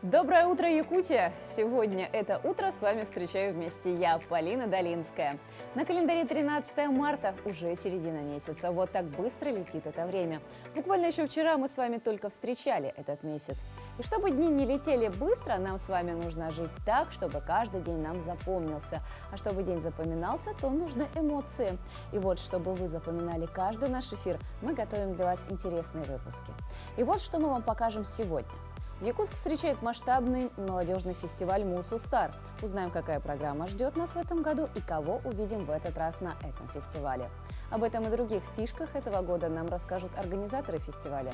Доброе утро, Якутия! Сегодня это утро с вами встречаю вместе я, Полина Долинская. На календаре 13 марта, уже середина месяца. Вот так быстро летит это время. Буквально еще вчера мы с вами только встречали этот месяц. И чтобы дни не летели быстро, нам с вами нужно жить так, чтобы каждый день нам запомнился. А чтобы день запоминался, то нужны эмоции. И вот, чтобы вы запоминали каждый наш эфир, мы готовим для вас интересные выпуски. И вот, что мы вам покажем сегодня. Якутск встречает масштабный молодежный фестиваль «Мусустар». Узнаем, какая программа ждет нас в этом году и кого увидим в этот раз на этом фестивале. Об этом и других фишках этого года нам расскажут организаторы фестиваля.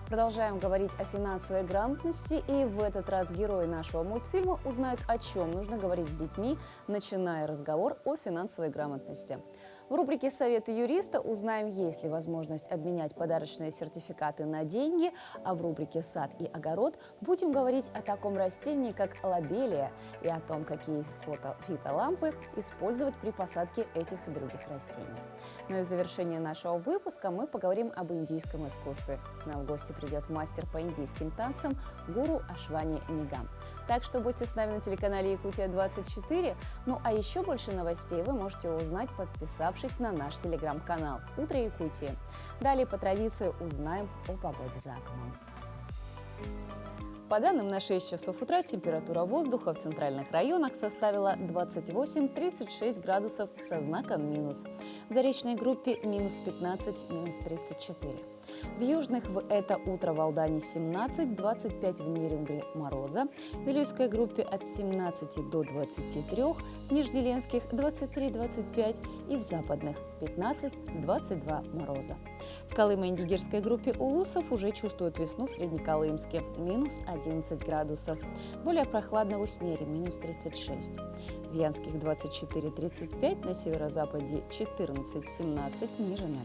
Продолжаем говорить о финансовой грамотности, и в этот раз герои нашего мультфильма узнают, о чем нужно говорить с детьми, начиная разговор о финансовой грамотности. В рубрике «Советы юриста» узнаем, есть ли возможность обменять подарочные сертификаты на деньги, а в рубрике «Сад и огород» будем говорить о таком растении, как лобелия, и о том, какие фитолампы использовать при посадке этих и других растений. Ну и в завершение нашего выпуска мы поговорим об индийском искусстве. К нам в гости придет мастер по индийским танцам гуру Ашвани Нигам. Так что будьте с нами на телеканале Якутия-24. Ну а еще больше новостей вы можете узнать, подписавшись на наш телеграм-канал «Утро Якутии». Далее по традиции узнаем о погоде за окном. По данным на 6 часов утра температура воздуха в центральных районах составила 28-36 градусов со знаком минус. В заречной группе минус 15, минус 34. В южных в это утро в Алдане 17-25, в Нерюнгре мороза, в Вилюйской группе от 17 до 23, в Нижнеленских 23-25 и в западных 15-22 мороза. В Колымо-Индигирской группе улусов уже чувствуют весну в Среднеколымске минус 11 градусов. Более прохладно в Уснере минус 36. В Янских 24-35, на северо-западе 14-17, ниже 0.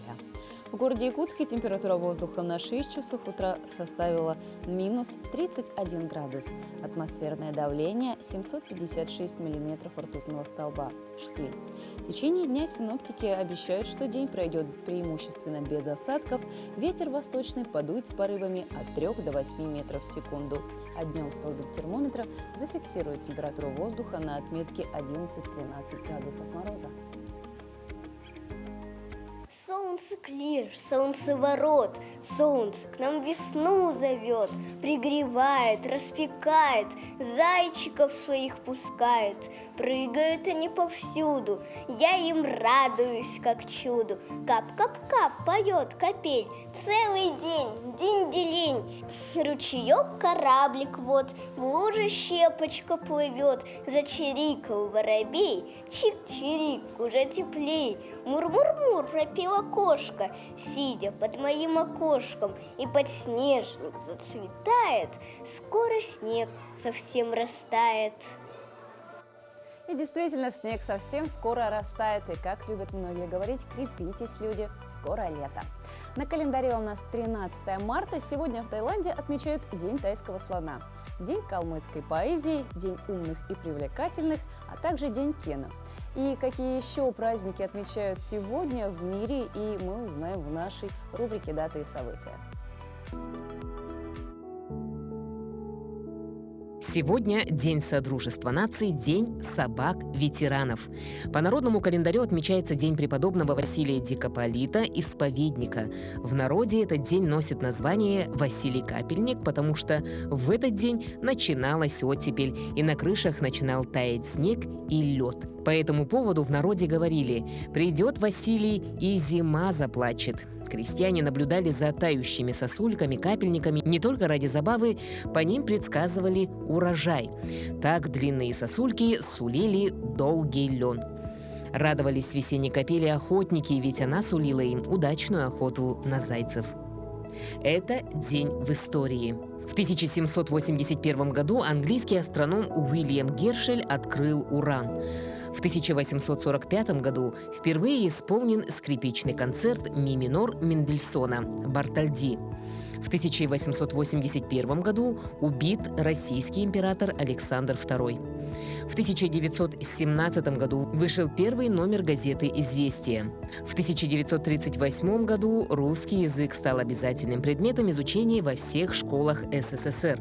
В городе Якутске температура воздуха на 6 часов утра составила минус 31 градус. Атмосферное давление 756 миллиметров ртутного столба. Штиль. В течение дня синоптики обещают, что день пройдет преимущественно без осадков. Ветер восточный подует с порывами от 3 до 8 метров в секунду. А днем столбик термометра зафиксирует температуру воздуха на отметке 11-13 градусов мороза. Солнце клиш, солнце ворот, солнце к нам весну зовет, пригревает, распекает, зайчиков своих пускает. Прыгают они повсюду, я им радуюсь, как чуду. Кап-кап-кап поет капель, целый день, день-делень. Ручеек кораблик вот, в луже щепочка плывет. Зачирикал воробей, чик-чирик, уже теплей. Мур-мур-мур пропела кошка, сидя под моим окошком. И подснежник зацветает, скоро снег совсем растает. И действительно, снег совсем скоро растает, и, как любят многие говорить, крепитесь, люди, скоро лето. На календаре у нас 13 марта. Сегодня в Таиланде отмечают День тайского слона, День калмыцкой поэзии, День умных и привлекательных, а также День Кена. И какие еще праздники отмечают сегодня в мире, и мы узнаем в нашей рубрике «Даты и события». Сегодня День Содружества наций, День собак-ветеранов. По народному календарю отмечается День преподобного Василия Дикополита, исповедника. В народе этот день носит название Василий Капельник, потому что в этот день начиналась оттепель, и на крышах начинал таять снег и лед. По этому поводу в народе говорили: «Придет Василий, и зима заплачет». Крестьяне наблюдали за тающими сосульками, капельниками не только ради забавы, по ним предсказывали урожай. Так длинные сосульки сулили долгий лен. Радовались весенней капели охотники, ведь она сулила им удачную охоту на зайцев. Это день в истории. В 1781 году английский астроном Уильям Гершель открыл уран. В 1845 году впервые исполнен скрипичный концерт ми минор Мендельсона «Бартольди». В 1881 году убит российский император Александр II. В 1917 году вышел первый номер газеты «Известия». В 1938 году русский язык стал обязательным предметом изучения во всех школах СССР.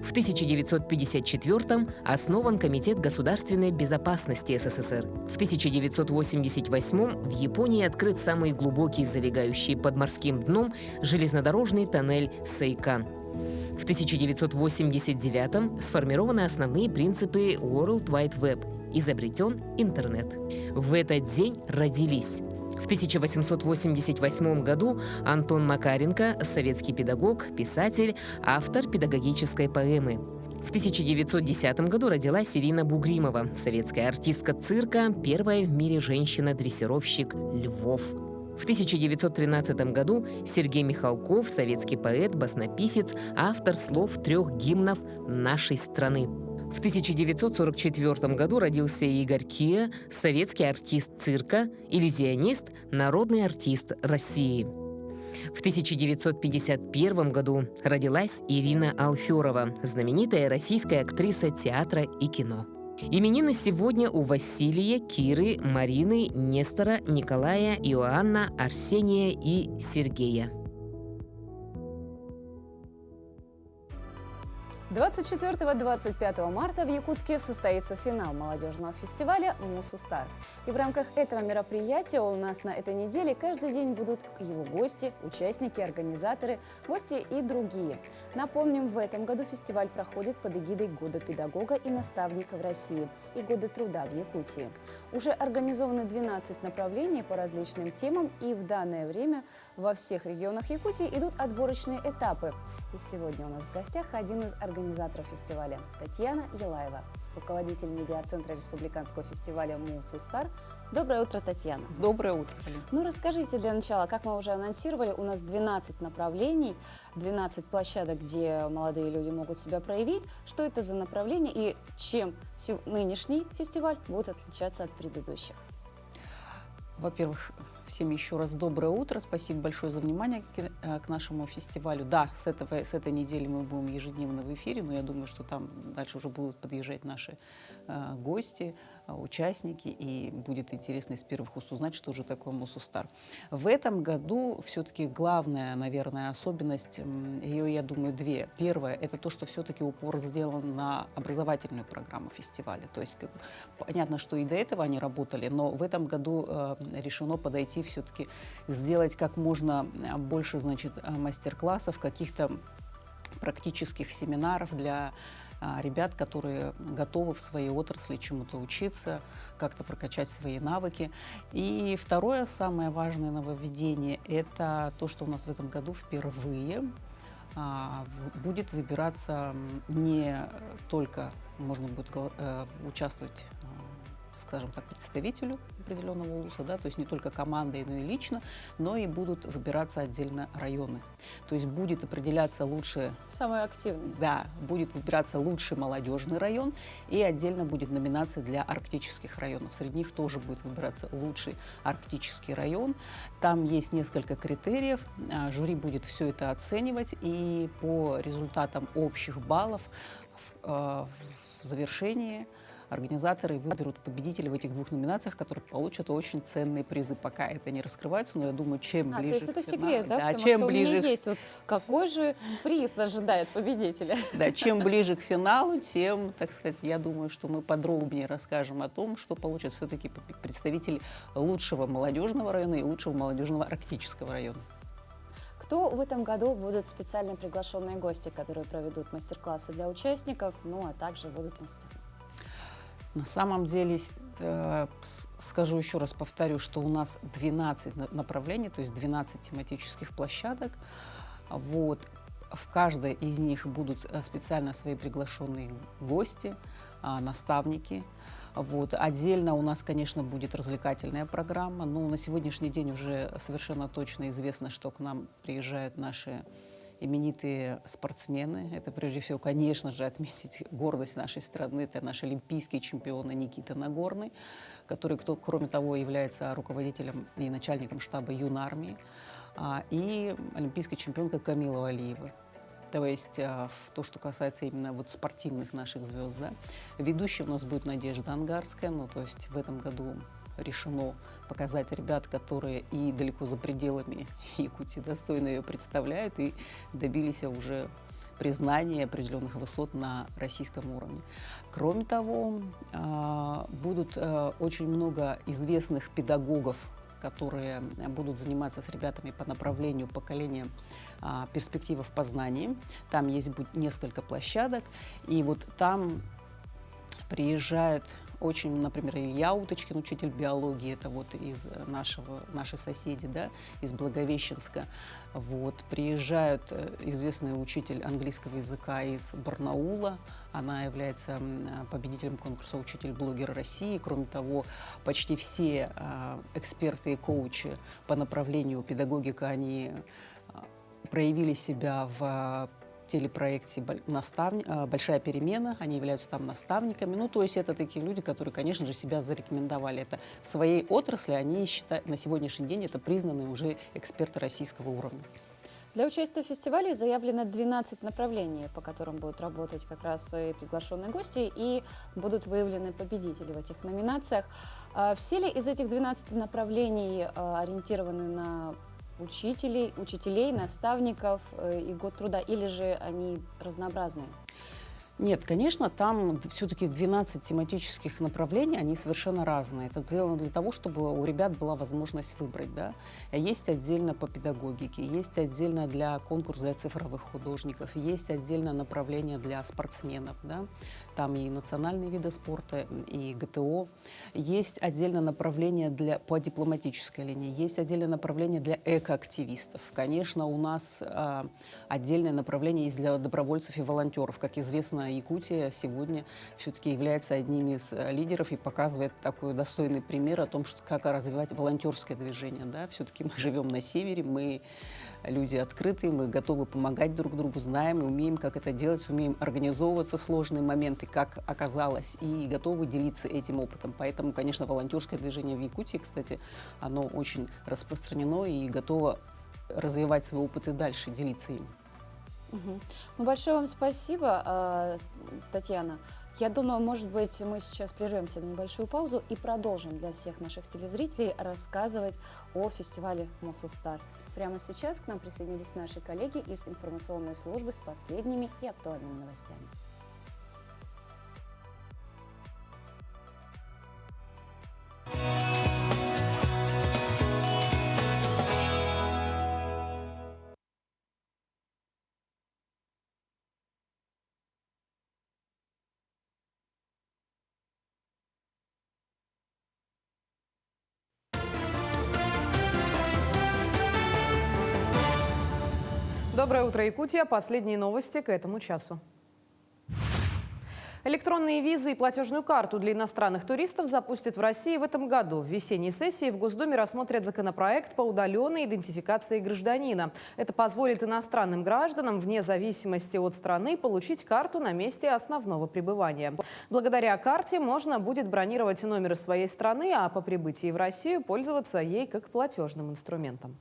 В 1954 основан Комитет государственной безопасности СССР. В 1988 в Японии открыт самый глубокий, залегающий под морским дном, железнодорожный тоннель Сейкан. В 1989 сформированы основные принципы World Wide Web, изобретен интернет. В этот день родились: в 1888 году Антон Макаренко, советский педагог, писатель, автор педагогической поэмы. В 1910 году родилась Ирина Бугримова, советская артистка цирка, первая в мире женщина-дрессировщик львов. В 1913 году Сергей Михалков, советский поэт, баснописец, автор слов 3 гимнов нашей страны. В 1944 году родился Игорь Кия, советский артист цирка, иллюзионист, народный артист России. В 1951 году родилась Ирина Алферова, знаменитая российская актриса театра и кино. Именины сегодня у Василия, Киры, Марины, Нестора, Николая, Иоанна, Арсения и Сергея. 24-25 марта в Якутске состоится финал молодежного фестиваля «Мусустар». И в рамках этого мероприятия у нас на этой неделе каждый день будут его гости, участники, организаторы, гости и другие. Напомним, в этом году фестиваль проходит под эгидой Года педагога и наставника в России и Года труда в Якутии. Уже организованы 12 направлений по различным темам, и в данное время во всех регионах Якутии идут отборочные этапы. И сегодня у нас в гостях один из организаторов фестиваля – Татьяна Елаева, руководитель медиацентра республиканского фестиваля «Мусустар». Доброе утро, Татьяна. Доброе утро, Полина. Ну, расскажите для начала, как мы уже анонсировали, у нас 12 направлений, 12 площадок, где молодые люди могут себя проявить. Что это за направление и чем нынешний фестиваль будет отличаться от предыдущих? Во-первых, всем еще раз доброе утро. Спасибо большое за внимание к нашему фестивалю. Да, с этой недели мы будем ежедневно в эфире, но я думаю, что там дальше уже будут подъезжать наши гости, участники, и будет интересно из первых уст узнать, что же такое Мусустар. В этом году все-таки главная, наверное, особенность, ее, я думаю, две. Первое – это то, что все-таки упор сделан на образовательную программу фестиваля. То есть понятно, что и до этого они работали, но в этом году решено подойти все-таки, сделать как можно больше, значит, мастер-классов, каких-то практических семинаров для ребят, которые готовы в своей отрасли чему-то учиться, как-то прокачать свои навыки. И второе, самое важное нововведение, это то, что у нас в этом году впервые будет выбираться не только, можно будет участвовать, скажем так, представителю определенного улуса, да, то есть не только командой, но и лично, но и будут выбираться отдельно районы. То есть будет определяться лучший... Самый активный. Да, будет выбираться лучший молодежный район, и отдельно будет номинация для арктических районов. Среди них тоже будет выбираться лучший арктический район. Там есть несколько критериев, жюри будет все это оценивать, и по результатам общих баллов в завершении организаторы выберут победителей в этих 2 номинациях, которые получат очень ценные призы. Пока это не раскрывается, но я думаю, чем ближе... То есть это секрет, да? Потому чем что ближе... у меня есть вот какой же приз ожидает победителя. Да, чем ближе к финалу, тем, так сказать, я думаю, что мы подробнее расскажем о том, что получат все-таки представители лучшего молодежного района и лучшего молодежного арктического района. Кто в этом году будут специально приглашенные гости, которые проведут мастер-классы для участников, ну а также будут на сцене? На самом деле, скажу еще раз, повторю, что у нас 12 направлений, то есть 12 тематических площадок. Вот. В каждой из них будут специально свои приглашенные гости, наставники. Вот. Отдельно у нас, конечно, будет развлекательная программа, но на сегодняшний день уже совершенно точно известно, что к нам приезжают наши именитые спортсмены. Это, прежде всего, конечно же, отметить гордость нашей страны. Это наш олимпийский чемпион Никита Нагорный, который, кроме того, является руководителем и начальником штаба юнармии. и олимпийская чемпионка Камила Валиева. То есть то, что касается именно вот спортивных наших звезд, да. Ведущей у нас будет Надежда Ангарская, ну, то есть в этом году решено показать ребят, которые и далеко за пределами Якутии достойно ее представляют и добились уже признания определенных высот на российском уровне. Кроме того, будут очень много известных педагогов, которые будут заниматься с ребятами по направлению поколения перспектива в познании. Там есть будет несколько площадок, и вот там приезжает очень, например, Илья Уточкин, учитель биологии, это вот из нашей соседи, да, из Благовещенска. Вот, приезжает известный учитель английского языка из Барнаула. Она является победителем конкурса «Учитель-блогер России». Кроме того, почти все эксперты и коучи по направлению педагогика, они проявили себя в телепроекте «Большая перемена». Они являются там наставниками. Ну, то есть это такие люди, которые, конечно же, себя зарекомендовали. Это в своей отрасли, они считают, на сегодняшний день это признанные уже эксперты российского уровня. Для участия в фестивале заявлено 12 направлений, по которым будут работать как раз и приглашенные гости, и будут выявлены победители в этих номинациях. Все ли из этих 12 направлений ориентированы на учителей, наставников и год труда, или же они разнообразные? Нет, конечно, там все-таки 12 тематических направлений, они совершенно разные. Это сделано для того, чтобы у ребят была возможность выбрать. Да? Есть отдельно по педагогике, есть отдельно для конкурса для цифровых художников, есть отдельное направление для спортсменов. Да? Там и национальные виды спорта, и ГТО. Есть отдельное направление по дипломатической линии, есть отдельное направление для экоактивистов. Конечно, у нас отдельное направление есть для добровольцев и волонтеров. Как известно, Якутия сегодня все-таки является одним из лидеров и показывает такой достойный пример о том, как развивать волонтерское движение. Да? Все-таки мы живем на севере, мы люди открытые, мы готовы помогать друг другу, знаем и умеем, как это делать, умеем организовываться в сложные моменты, как оказалось, и готовы делиться этим опытом. Поэтому, конечно, волонтерское движение в Якутии, кстати, оно очень распространено и готово развивать свой опыт и дальше, делиться им. Ну, большое вам спасибо, Татьяна. Я думаю, может быть, мы сейчас прервемся на небольшую паузу и продолжим для всех наших телезрителей рассказывать о фестивале Мосустар. Прямо сейчас к нам присоединились наши коллеги из информационной службы с последними и актуальными новостями. Доброе утро, Якутия. Последние новости к этому часу. Электронные визы и платежную карту для иностранных туристов запустят в России в этом году. В весенней сессии в Госдуме рассмотрят законопроект по удаленной идентификации гражданина. Это позволит иностранным гражданам вне зависимости от страны получить карту на месте основного пребывания. Благодаря карте можно будет бронировать номер своей страны, а по прибытии в Россию пользоваться ей как платежным инструментом.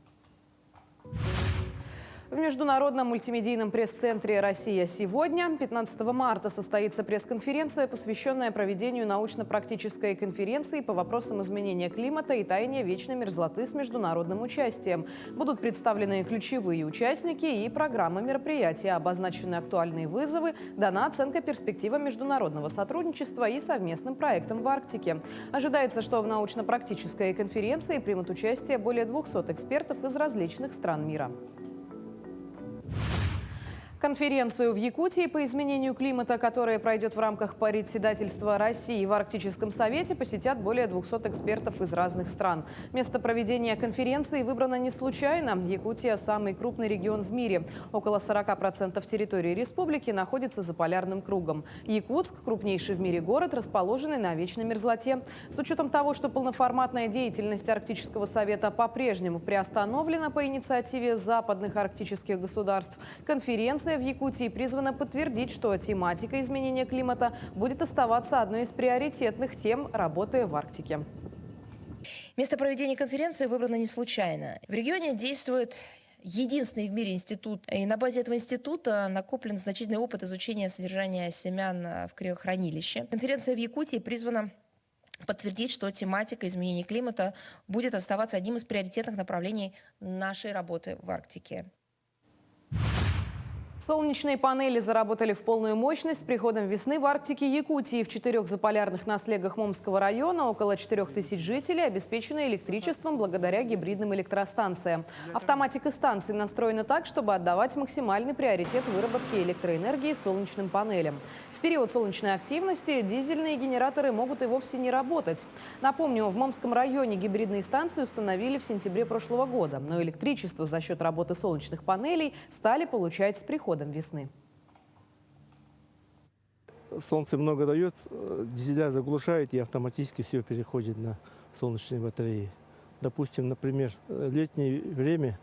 В Международном мультимедийном пресс-центре «Россия сегодня» 15 марта состоится пресс-конференция, посвященная проведению научно-практической конференции по вопросам изменения климата и таяния вечной мерзлоты с международным участием. Будут представлены ключевые участники и программа мероприятия, обозначены актуальные вызовы, дана оценка перспективам международного сотрудничества и совместным проектам в Арктике. Ожидается, что в научно-практической конференции примут участие более 200 экспертов из различных стран мира. Конференцию в Якутии по изменению климата, которая пройдет в рамках председательства России в Арктическом совете, посетят более 200 экспертов из разных стран. Место проведения конференции выбрано не случайно. Якутия – самый крупный регион в мире. Около 40% территории республики находится за полярным кругом. Якутск – крупнейший в мире город, расположенный на вечной мерзлоте. С учетом того, что полноформатная деятельность Арктического совета по-прежнему приостановлена по инициативе западных арктических государств, конференция в Якутии призвана подтвердить, что тематика изменения климата будет оставаться одной из приоритетных тем работы в Арктике. Место проведения конференции выбрано не случайно. В регионе действует единственный в мире институт, и на базе этого института накоплен значительный опыт изучения содержания семян в криохранилище. Конференция в Якутии призвана подтвердить, что тематика изменения климата будет оставаться одним из приоритетных направлений нашей работы в Арктике. Солнечные панели заработали в полную мощность с приходом весны в Арктике Якутии. В 4 заполярных наслегах Момского района около 4000 жителей обеспечены электричеством благодаря гибридным электростанциям. Автоматика станций настроена так, чтобы отдавать максимальный приоритет выработке электроэнергии солнечным панелям. В период солнечной активности дизельные генераторы могут и вовсе не работать. Напомню, в Момском районе гибридные станции установили в сентябре прошлого года. Но электричество за счет работы солнечных панелей стали получать с приходом весны. Солнце много дает, дизеля заглушает и автоматически все переходит на солнечные батареи. Допустим, например, летнее время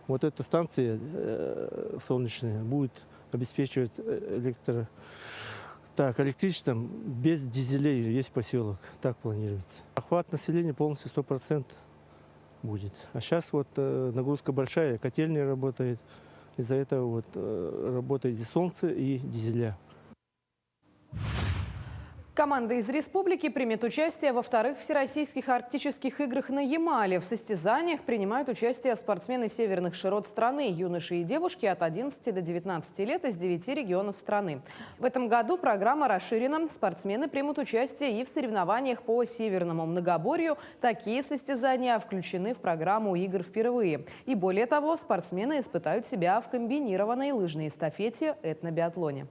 вот эта станция солнечная будет обеспечивать электричеством без дизелей весь поселок. Так планируется. Охват населения полностью 100% будет. А сейчас вот нагрузка большая, котельная работает. Из-за этого вот работает и солнце, и дизеля. Команда из республики примет участие во вторых Всероссийских арктических играх на Ямале. В состязаниях принимают участие спортсмены северных широт страны, юноши и девушки от 11 до 19 лет из 9 регионов страны. В этом году программа расширена. Спортсмены примут участие и в соревнованиях по северному многоборью. Такие состязания включены в программу игр впервые. И более того, спортсмены испытают себя в комбинированной лыжной эстафете этнобиатлоне.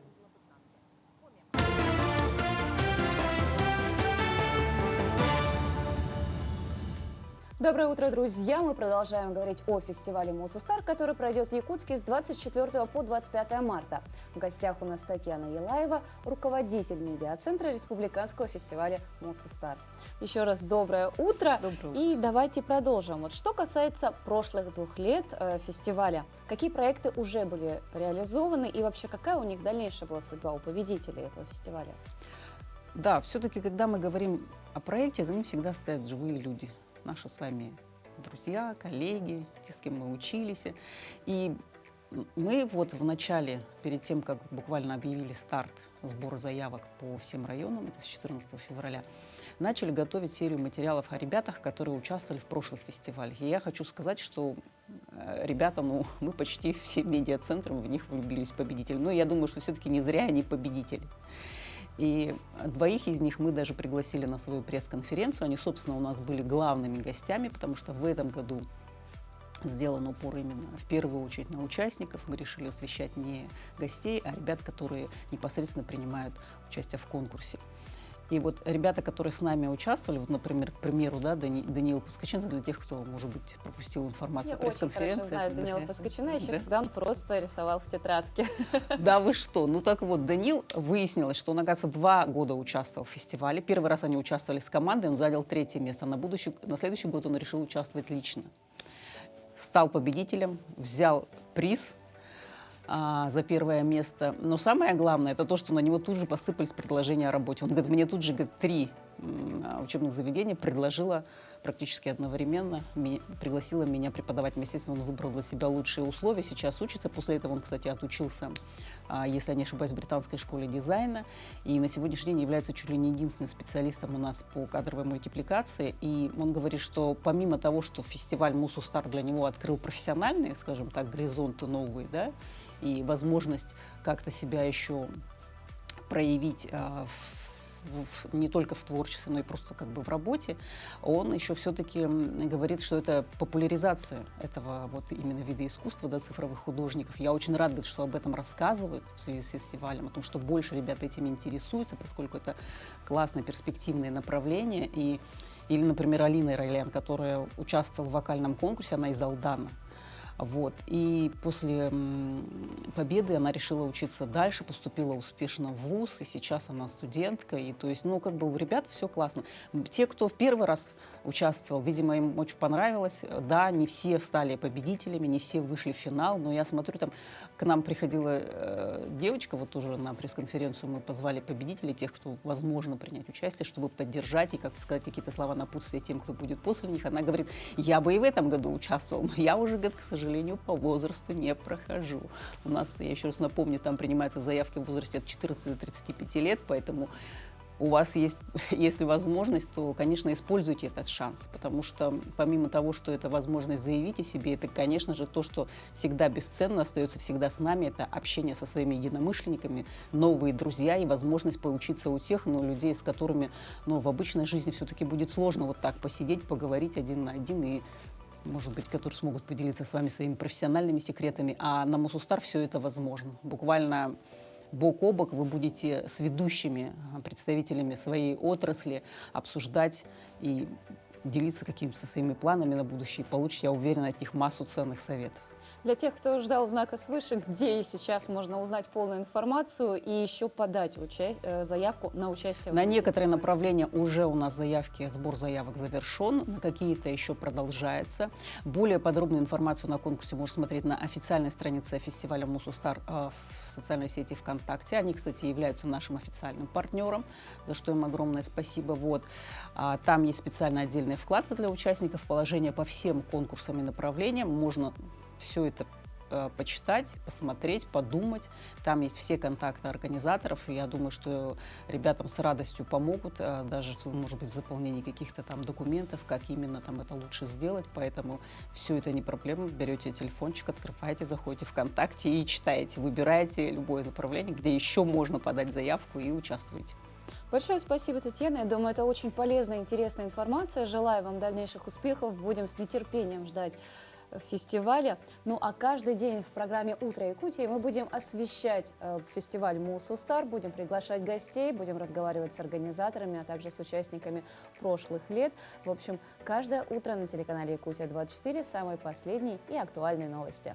Доброе утро, друзья! Мы продолжаем говорить о фестивале «Мосустар», который пройдет в Якутске с 24 по 25 марта. В гостях у нас Татьяна Елаева, руководитель медиацентра республиканского фестиваля «Мосустар». Еще раз доброе утро. Доброе утро. И давайте продолжим. Вот что касается прошлых 2 лет фестиваля, какие проекты уже были реализованы и вообще какая у них дальнейшая была судьба у победителей этого фестиваля? Да, все-таки, когда мы говорим о проекте, за ним всегда стоят живые люди. Наши с вами друзья, коллеги, те, с кем мы учились. И мы вот в начале, перед тем, как буквально объявили старт сбора заявок по всем районам, это с 14 февраля, начали готовить серию материалов о ребятах, которые участвовали в прошлых фестивалях. И я хочу сказать, что ребята, мы почти все медиацентры, в них влюбились в победителей. Но я думаю, что все-таки не зря они победители. И 2 из них мы даже пригласили на свою пресс-конференцию. Они, собственно, у нас были главными гостями, потому что в этом году сделан упор именно в первую очередь на участников. Мы решили освещать не гостей, а ребят, которые непосредственно принимают участие в конкурсе. И вот ребята, которые с нами участвовали, вот, например, к примеру, да, Даниил Паскачин, это для тех, кто, может быть, пропустил информацию о пресс-конференции. Я очень хорошо знаю Даниила Паскачина, еще да? когда он просто рисовал в тетрадке. Да вы что? Ну так вот, Даниил, выяснилось, что он, оказывается, 2 года участвовал в фестивале. Первый раз они участвовали с командой, он занял 3-е место. На следующий год он решил участвовать лично. Стал победителем, взял приз за 1-е место. Но самое главное, это то, что на него тут же посыпались предложения о работе. Он говорит, мне тут же 3 учебных заведения предложила практически одновременно, пригласила меня преподавать. Естественно, он выбрал для себя лучшие условия, сейчас учится. После этого он, кстати, отучился, если я не ошибаюсь, в британской школе дизайна. И на сегодняшний день является чуть ли не единственным специалистом у нас по кадровой мультипликации. И он говорит, что помимо того, что фестиваль «Мосустар» для него открыл профессиональные, скажем так, горизонты новые, да, и возможность как-то себя еще проявить не только в творчестве, но и просто как бы в работе, он еще все-таки говорит, что это популяризация этого вот именно вида искусства, да, цифровых художников. Я очень рада, что об этом рассказывают в связи с фестивалем, о том, что больше ребят этим интересуются, поскольку это классное перспективное направление. Или, например, Алина Райлян, которая участвовала в вокальном конкурсе, она из Алдана. Вот. И после победы она решила учиться дальше, поступила успешно в вуз, и сейчас она студентка. И то есть, ну, как бы у ребят все классно. Те, кто в первый раз участвовал, видимо, им очень понравилось. Да, не все стали победителями, не все вышли в финал, но я смотрю, там к нам приходила девочка, вот тоже на пресс-конференцию мы позвали победителей, тех, кто возможно принять участие, чтобы поддержать и, как сказать, какие-то слова напутствия тем, кто будет после них. Она говорит, я бы и в этом году участвовала, но я уже, говорит, к сожалению, по возрасту не прохожу. У нас, я еще раз напомню, там принимаются заявки в возрасте от 14 до 35 лет, поэтому у вас есть, если возможность, то, конечно, используйте этот шанс, потому что помимо того, что это возможность заявить о себе, это, конечно же, то, что всегда бесценно, остается всегда с нами, это общение со своими единомышленниками, новые друзья и возможность поучиться у тех, людей, с которыми, в обычной жизни все-таки будет сложно вот так посидеть, поговорить один на один и, может быть, которые смогут поделиться с вами своими профессиональными секретами, а на Мосустар все это возможно. Буквально бок о бок вы будете с ведущими представителями своей отрасли обсуждать и делиться какими-то своими планами на будущее. И получите, я уверена, от них массу ценных советов. Для тех, кто ждал знака свыше, где и сейчас можно узнать полную информацию и еще подать заявку на участие? На некоторые направления уже у нас сбор заявок завершен, на какие-то еще продолжается. Более подробную информацию на конкурсе можно смотреть на официальной странице фестиваля Мосустар в социальной сети ВКонтакте. Они, кстати, являются нашим официальным партнером, за что им огромное спасибо. Там есть специально отдельная вкладка для участников, положение по всем конкурсам и направлениям. Можно все это почитать, посмотреть, подумать. Там есть все контакты организаторов, и я думаю, что ребятам с радостью помогут, даже, может быть, в заполнении каких-то там документов, как именно там это лучше сделать. Поэтому все это не проблема. Берете телефончик, открываете, заходите в ВКонтакте и читаете, выбираете любое направление, где еще можно подать заявку и участвуете. Большое спасибо, Татьяна. Я думаю, это очень полезная, интересная информация. Желаю вам дальнейших успехов. Будем с нетерпением ждать фестиваля. А каждый день в программе «Утро Якутии» мы будем освещать фестиваль Мосустар, будем приглашать гостей, будем разговаривать с организаторами, а также с участниками прошлых лет. В общем, каждое утро на телеканале «Якутия-24» самые последние и актуальные новости.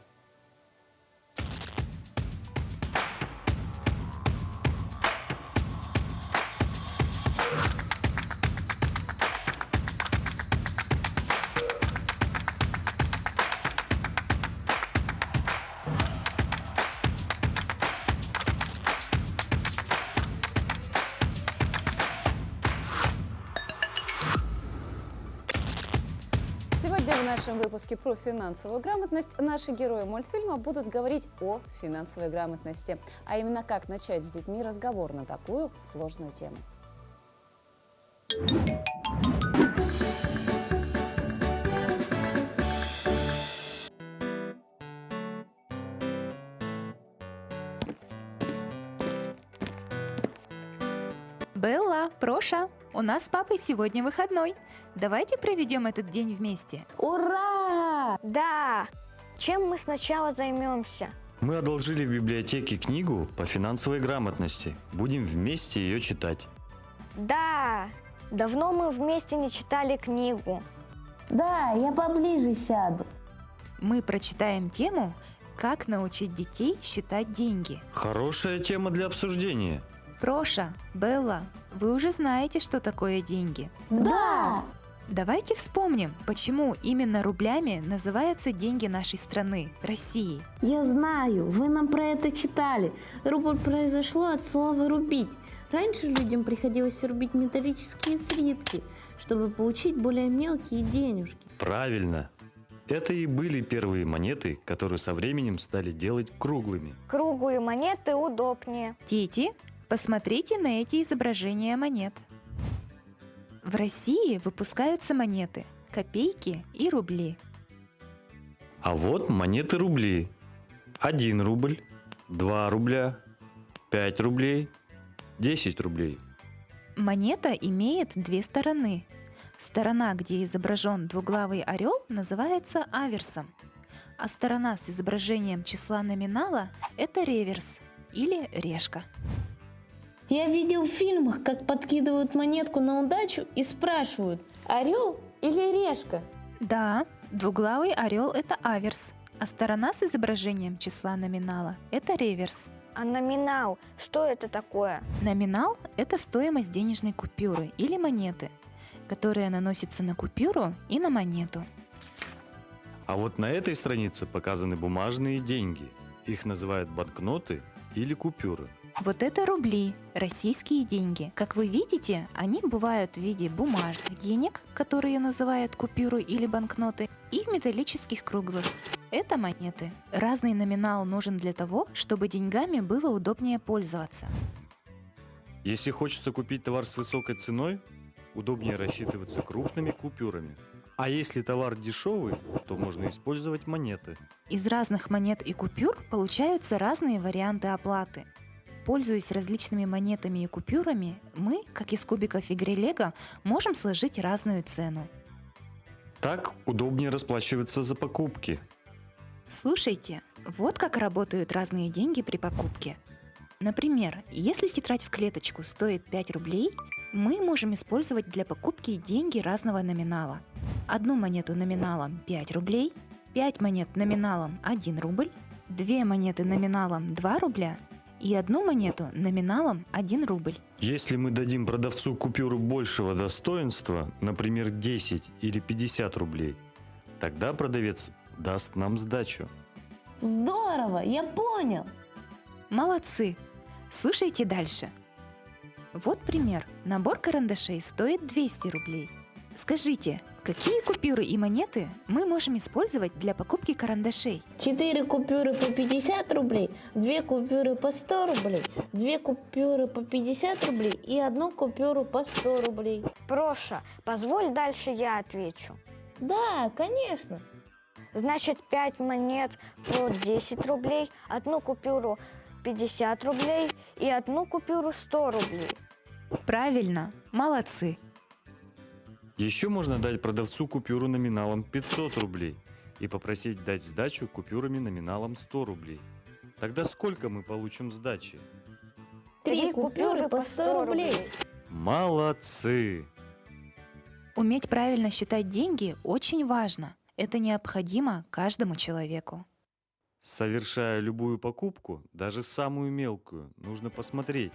Сегодня в нашем выпуске про финансовую грамотность наши герои мультфильма будут говорить о финансовой грамотности, а именно как начать с детьми разговор на такую сложную тему. Белла, Проша, у нас с папой сегодня выходной. Давайте проведем этот день вместе. Ура! Да! Чем мы сначала займемся? Мы одолжили в библиотеке книгу по финансовой грамотности. Будем вместе ее читать. Да! Давно мы вместе не читали книгу. Да, я поближе сяду. Мы прочитаем тему «Как научить детей считать деньги». Хорошая тема для обсуждения. Проша, Белла, вы уже знаете, что такое деньги. Да! Давайте вспомним, почему именно рублями называются деньги нашей страны, России. Я знаю, вы нам про это читали. Рубль произошло от слова «рубить». Раньше людям приходилось рубить металлические слитки, чтобы получить более мелкие денежки. Правильно. Это и были первые монеты, которые со временем стали делать круглыми. Круглые монеты удобнее. Дети, посмотрите на эти изображения монет. В России выпускаются монеты, копейки и рубли. А вот монеты рубли. 1 рубль, 2 рубля, 5 рублей, 10 рублей. Монета имеет две стороны. Сторона, где изображен двуглавый орел, называется аверсом, а сторона с изображением числа номинала – это реверс или решка. Я видел в фильмах, как подкидывают монетку на удачу и спрашивают, орел или решка? Да, двуглавый орел – это аверс, А сторона с изображением числа номинала – это реверс. А номинал, что это такое? Номинал – это стоимость денежной купюры или монеты, которая наносится на купюру и на монету. А вот на этой странице показаны бумажные деньги. Их называют банкноты или купюры. Вот это рубли, российские деньги. Как вы видите, они бывают в виде бумажных денег, которые называют купюры или банкноты, и металлических круглых. Это монеты. Разный номинал нужен для того, чтобы деньгами было удобнее пользоваться. Если хочется купить товар с высокой ценой, удобнее рассчитываться крупными купюрами. А если товар дешевый, то можно использовать монеты. Из разных монет и купюр получаются разные варианты оплаты. Пользуясь различными монетами и купюрами, мы, как из кубиков в игре Лего, можем сложить разную цену. Так удобнее расплачиваться за покупки. Слушайте, вот как работают разные деньги при покупке. Например, если тетрадь в клеточку стоит 5 рублей, мы можем использовать для покупки деньги разного номинала. Одну монету номиналом 5 рублей, 5 монет номиналом 1 рубль, 2 монеты номиналом 2 рубля и одну монету номиналом 1 рубль. Если мы дадим продавцу купюру большего достоинства, например, 10 или 50 рублей, тогда продавец даст нам сдачу. Здорово, я понял. Молодцы! Слушайте дальше. Вот пример. Набор карандашей стоит 200 рублей. Скажите, какие купюры и монеты мы можем использовать для покупки карандашей? 4 купюры по 50 рублей, 2 купюры по 100 рублей, 2 купюры по 50 рублей и 1 купюру по 100 рублей. Проша, позволь дальше я отвечу. Да, конечно. Значит, 5 монет по 10 рублей, 1 купюру 50 рублей и 1 купюру 100 рублей. Правильно, молодцы! Еще можно дать продавцу купюру номиналом 500 рублей и попросить дать сдачу купюрами номиналом 100 рублей. Тогда сколько мы получим сдачи? 3 купюры по 100 рублей. Молодцы! Уметь правильно считать деньги очень важно. Это необходимо каждому человеку. Совершая любую покупку, даже самую мелкую, нужно посмотреть,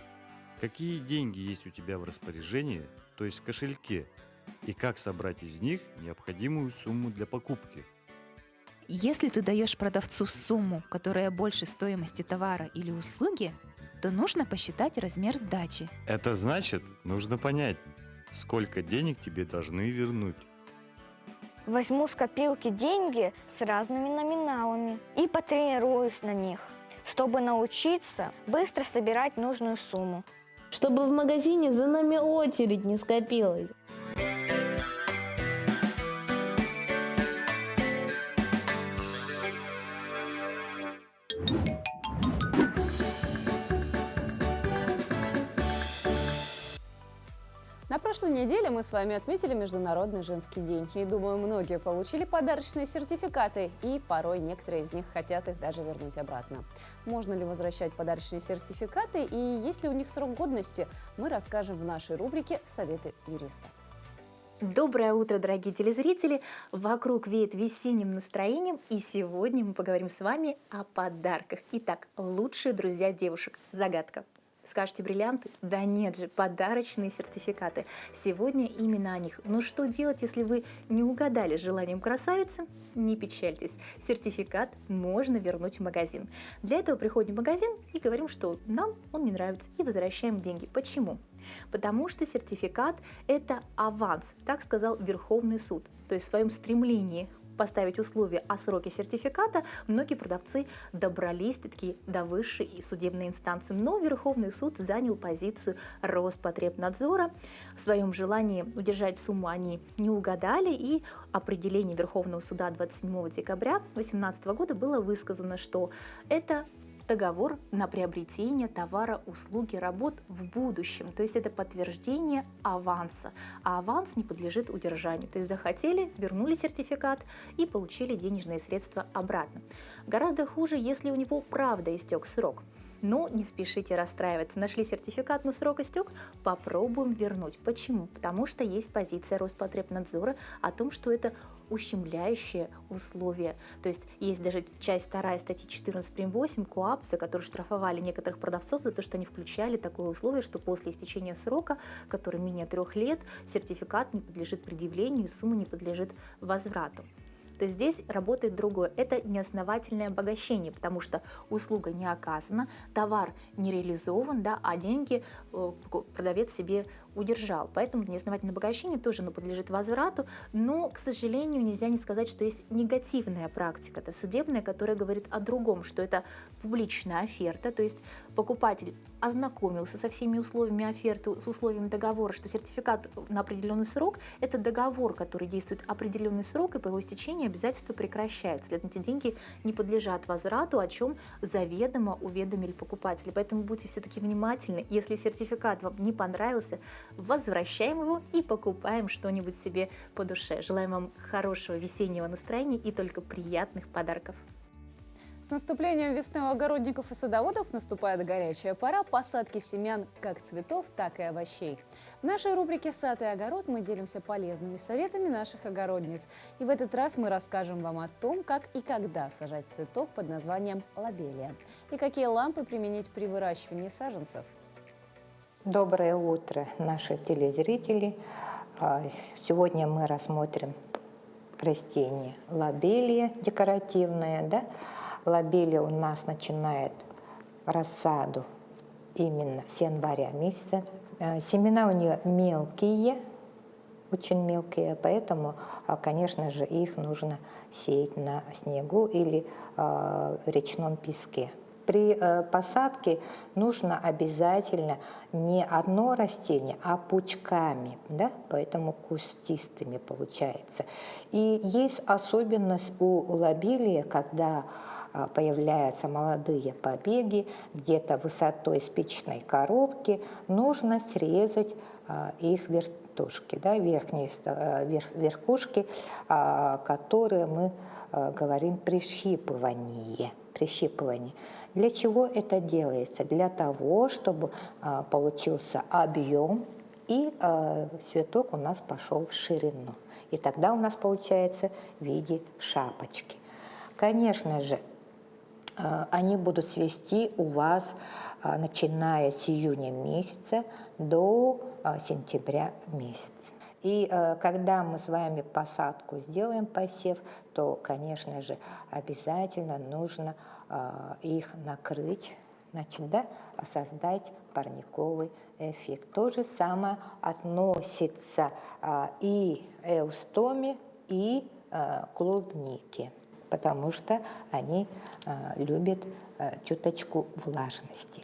какие деньги есть у тебя в распоряжении, то есть в кошельке, и как собрать из них необходимую сумму для покупки. Если ты даешь продавцу сумму, которая больше стоимости товара или услуги, то нужно посчитать размер сдачи. Это значит, нужно понять, сколько денег тебе должны вернуть. Возьму с копилки деньги с разными номиналами и потренируюсь на них, чтобы научиться быстро собирать нужную сумму. Чтобы в магазине за нами очередь не скопилась. На прошлой неделе мы с вами отметили Международный женский день. И думаю, многие получили подарочные сертификаты, и порой некоторые из них хотят их даже вернуть обратно. Можно ли возвращать подарочные сертификаты и есть ли у них срок годности, мы расскажем в нашей рубрике «Советы юриста». Доброе утро, дорогие телезрители! Вокруг веет весенним настроением, и сегодня мы поговорим с вами о подарках. Итак, лучшие друзья девушек. Загадка. Скажете, бриллианты? Да нет же, подарочные сертификаты. Сегодня именно о них. Но что делать, если вы не угадали с желанием красавицы? Не печальтесь, сертификат можно вернуть в магазин. Для этого приходим в магазин и говорим, что нам он не нравится, и возвращаем деньги. Почему? Потому что сертификат – это аванс, так сказал Верховный суд. То есть в своем стремлении поставить условия о сроке сертификата, многие продавцы добрались-таки до высшей и судебной инстанции. Но Верховный суд занял позицию Роспотребнадзора. В своем желании удержать сумму они не угадали, и определение Верховного суда 27 декабря 2018 года было высказано, что это договор на приобретение товара, услуги, работ в будущем. То есть это подтверждение аванса. А аванс не подлежит удержанию. То есть захотели, вернули сертификат и получили денежные средства обратно. Гораздо хуже, если у него правда истек срок. Но не спешите расстраиваться. Нашли сертификат, но срок истек, попробуем вернуть. Почему? Потому что есть позиция Роспотребнадзора о том, что это ущемляющие условия. То есть есть даже часть 2 статьи 14 прим. 8 КоАП, за которую штрафовали некоторых продавцов за то, что они включали такое условие, что после истечения срока, который менее 3 лет, сертификат не подлежит предъявлению, сумма не подлежит возврату. То есть здесь работает другое. Это неосновательное обогащение, потому что услуга не оказана, товар не реализован, да, а деньги продавец себе удержал. Поэтому неосновательное обогащение тоже подлежит возврату, но, к сожалению, нельзя не сказать, что есть негативная практика, это судебная, которая говорит о другом, что это публичная оферта, то есть покупатель ознакомился со всеми условиями оферты, с условиями договора, что сертификат на определенный срок – это договор, который действует определенный срок, и по его истечении обязательства прекращаются. Следовательно, деньги не подлежат возврату, о чем заведомо уведомили покупателя. Поэтому будьте все-таки внимательны. Если сертификат вам не понравился, возвращаем его и покупаем что-нибудь себе по душе. Желаем вам хорошего весеннего настроения и только приятных подарков. С наступлением весны у огородников и садоводов наступает горячая пора посадки семян как цветов, так и овощей. В нашей рубрике «Сад и огород» мы делимся полезными советами наших огородниц. И в этот раз мы расскажем вам о том, как и когда сажать цветок под названием лобелия. И какие лампы применить при выращивании саженцев. Доброе утро, наши телезрители. Сегодня мы рассмотрим растение лобелия декоративное, да? Лобелия у нас начинает рассаду именно с января месяца. Семена у нее мелкие, очень мелкие, поэтому, конечно же, их нужно сеять на снегу или речном песке. При посадке нужно обязательно не одно растение, а пучками, да? Поэтому кустистыми получается. И есть особенность у лобелия, когда появляются молодые побеги, где-то высотой спичной коробки, нужно срезать их вертушки, да, верхние верхушки, которые мы говорим прищипывание. Для чего это делается? Для того, чтобы получился объем и цветок у нас пошел в ширину. И тогда у нас получается в виде шапочки. Конечно же, они будут цвести у вас, начиная с июня месяца до сентября месяца. И когда мы с вами посадку сделаем, посев, то, конечно же, обязательно нужно их накрыть, значит, да, создать парниковый эффект. То же самое относится и эустоме, и клубнике, потому что они любят чуточку влажности.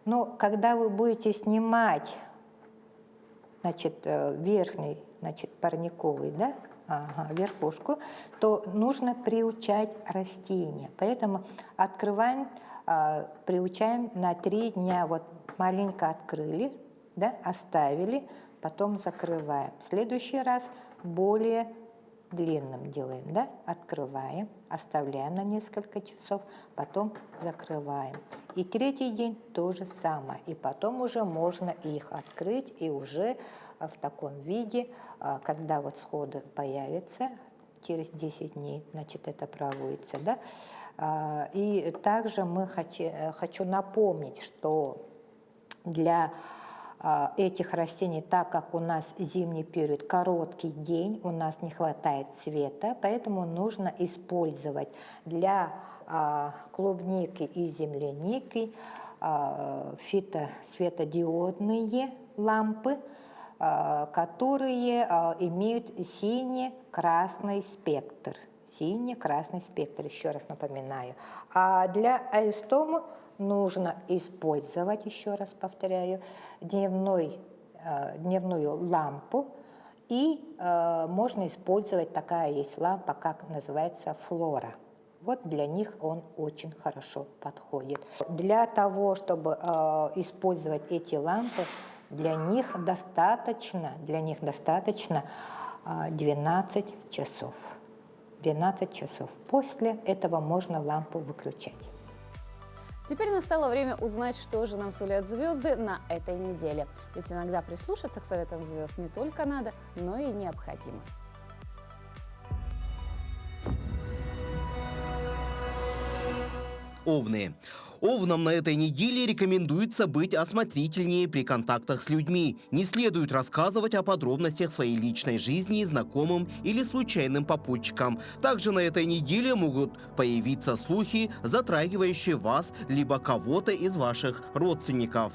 Но когда вы будете снимать, значит, верхний, значит, парниковый, да, верхушку, то нужно приучать растения. Поэтому открываем, приучаем на 3 дня. Вот маленько открыли, да, оставили, потом закрываем. В следующий раз более длинным делаем, да, открываем, оставляем на несколько часов, потом закрываем. И 3-й день то же самое. И потом уже можно их открыть, и уже в таком виде, когда вот сходы появятся, через 10 дней, значит, это проводится, да. И также хочу напомнить, что для этих растений, так как у нас зимний период, короткий день, у нас не хватает света, поэтому нужно использовать для клубники и земляники светодиодные лампы, которые имеют синий-красный спектр. Синий-красный спектр, еще раз напоминаю. А для эустомы нужно использовать, еще раз повторяю, дневную лампу, и можно использовать, такая есть лампа, как называется флора. Вот для них он очень хорошо подходит. Для того, чтобы использовать эти лампы, для них достаточно 12 часов. 12 часов. После этого можно лампу выключать. Теперь настало время узнать, что же нам сулят звезды на этой неделе. Ведь иногда прислушаться к советам звезд не только надо, но и необходимо. Овны. Овнам на этой неделе рекомендуется быть осмотрительнее при контактах с людьми. Не следует рассказывать о подробностях своей личной жизни знакомым или случайным попутчикам. Также на этой неделе могут появиться слухи, затрагивающие вас либо кого-то из ваших родственников.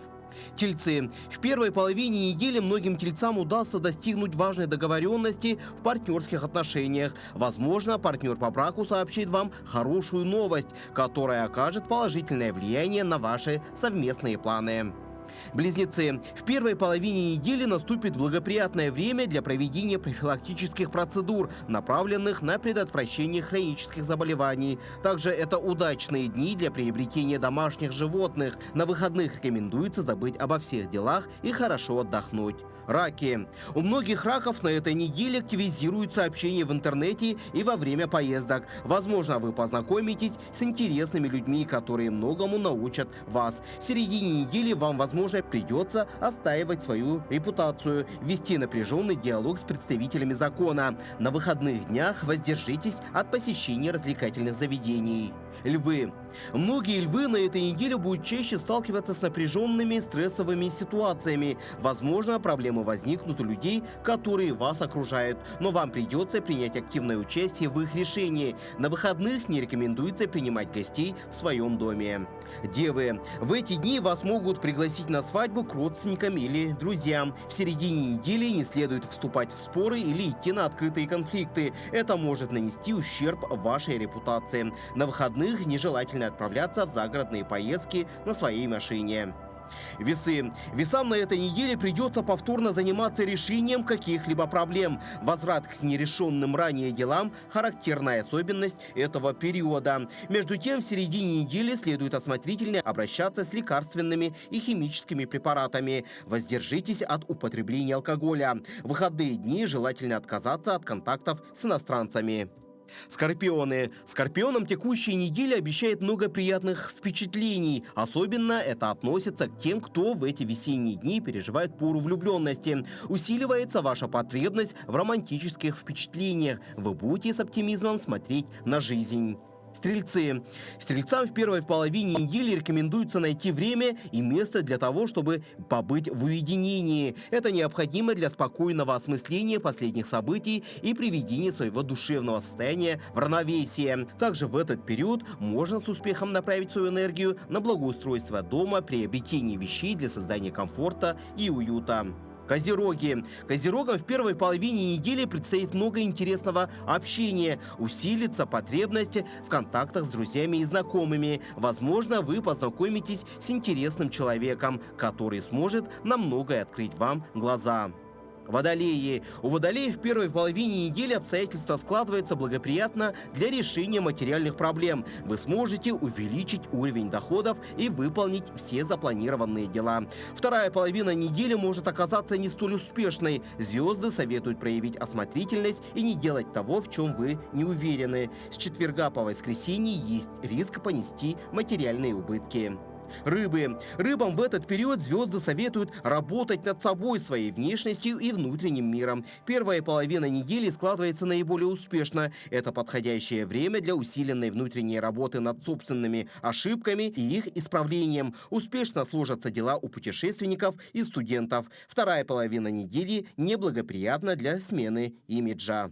Тельцы. В первой половине недели многим тельцам удастся достигнуть важной договоренности в партнерских отношениях. Возможно, партнер по браку сообщит вам хорошую новость, которая окажет положительное влияние на ваши совместные планы. Близнецы. В первой половине недели наступит благоприятное время для проведения профилактических процедур, направленных на предотвращение хронических заболеваний. Также это удачные дни для приобретения домашних животных. На выходных рекомендуется забыть обо всех делах и хорошо отдохнуть. Раки. У многих раков на этой неделе активизируется общение в интернете и во время поездок. Возможно, вы познакомитесь с интересными людьми, которые многому научат вас. В середине недели вам, возможно, придется отстаивать свою репутацию, вести напряженный диалог с представителями закона. На выходных днях воздержитесь от посещения развлекательных заведений. Львы. Многие львы на этой неделе будут чаще сталкиваться с напряженными стрессовыми ситуациями. Возможно, проблемы возникнут у людей, которые вас окружают, но вам придется принять активное участие в их решении. На выходных не рекомендуется принимать гостей в своем доме. Девы. В эти дни вас могут пригласить на свадьбу к родственникам или друзьям. В середине недели не следует вступать в споры или идти на открытые конфликты. Это может нанести ущерб вашей репутации. На выходных нежелательно отправляться в загородные поездки на своей машине. Весы. Весам на этой неделе придется повторно заниматься решением каких-либо проблем. Возврат к нерешенным ранее делам – характерная особенность этого периода. Между тем, в середине недели следует осмотрительно обращаться с лекарственными и химическими препаратами. Воздержитесь от употребления алкоголя. В выходные дни желательно отказаться от контактов с иностранцами. Скорпионы. Скорпионам текущая неделя обещает много приятных впечатлений. Особенно это относится к тем, кто в эти весенние дни переживает пору влюбленности. Усиливается ваша потребность в романтических впечатлениях. Вы будете с оптимизмом смотреть на жизнь. Стрельцы. Стрельцам в первой половине недели рекомендуется найти время и место для того, чтобы побыть в уединении. Это необходимо для спокойного осмысления последних событий и приведения своего душевного состояния в равновесие. Также в этот период можно с успехом направить свою энергию на благоустройство дома, приобретение вещей для создания комфорта и уюта. Козероги. Козерогам в первой половине недели предстоит много интересного общения. Усилится потребность в контактах с друзьями и знакомыми. Возможно, вы познакомитесь с интересным человеком, который сможет на многое открыть вам глаза. Водолеи. У водолеев в первой половине недели обстоятельства складываются благоприятно для решения материальных проблем. Вы сможете увеличить уровень доходов и выполнить все запланированные дела. Вторая половина недели может оказаться не столь успешной. Звезды советуют проявить осмотрительность и не делать того, в чем вы не уверены. С четверга по воскресенье есть риск понести материальные убытки. Рыбы. Рыбам в этот период звезды советуют работать над собой, своей внешностью и внутренним миром. Первая половина недели складывается наиболее успешно. Это подходящее время для усиленной внутренней работы над собственными ошибками и их исправлением. Успешно сложатся дела у путешественников и студентов. Вторая половина недели неблагоприятна для смены имиджа.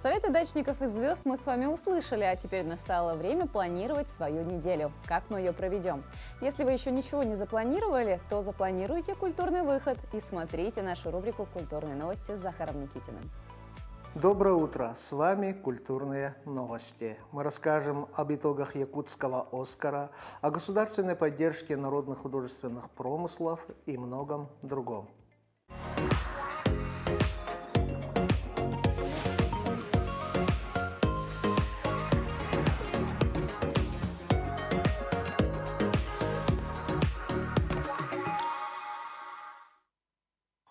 Советы дачников и звезд мы с вами услышали, а теперь настало время планировать свою неделю. Как мы ее проведем? Если вы еще ничего не запланировали, то запланируйте культурный выход и смотрите нашу рубрику «Культурные новости» с Захаром Никитиным. Доброе утро! С вами «Культурные новости». Мы расскажем об итогах якутского «Оскара», о государственной поддержке народных художественных промыслов и многом другом.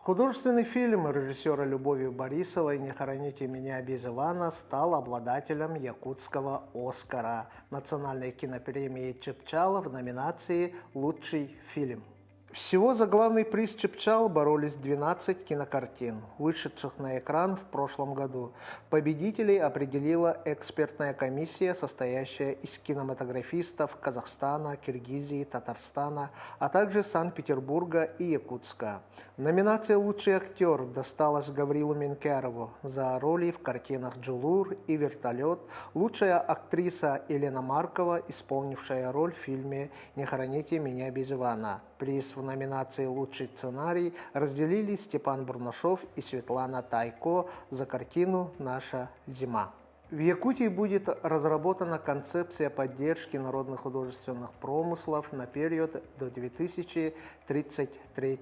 Художественный фильм режиссера Любови Борисовой «Не хороните меня без Ивана» стал обладателем якутского «Оскара» национальной кинопремии «Чепчал» в номинации «Лучший фильм». Всего за главный приз «Чепчал» боролись 12 кинокартин, вышедших на экран в прошлом году. Победителей определила экспертная комиссия, состоящая из кинематографистов Казахстана, Киргизии, Татарстана, а также Санкт-Петербурга и Якутска. Номинация «Лучший актер» досталась Гаврилу Менкярову за роли в картинах «Джулур» и «Вертолет», лучшая актриса Елена Маркова, исполнившая роль в фильме «Не хороните меня без Ивана». Приз в номинации «Лучший сценарий» разделили Степан Бурнашов и Светлана Тайко за картину «Наша зима». В Якутии будет разработана концепция поддержки народных художественных промыслов на период до 2033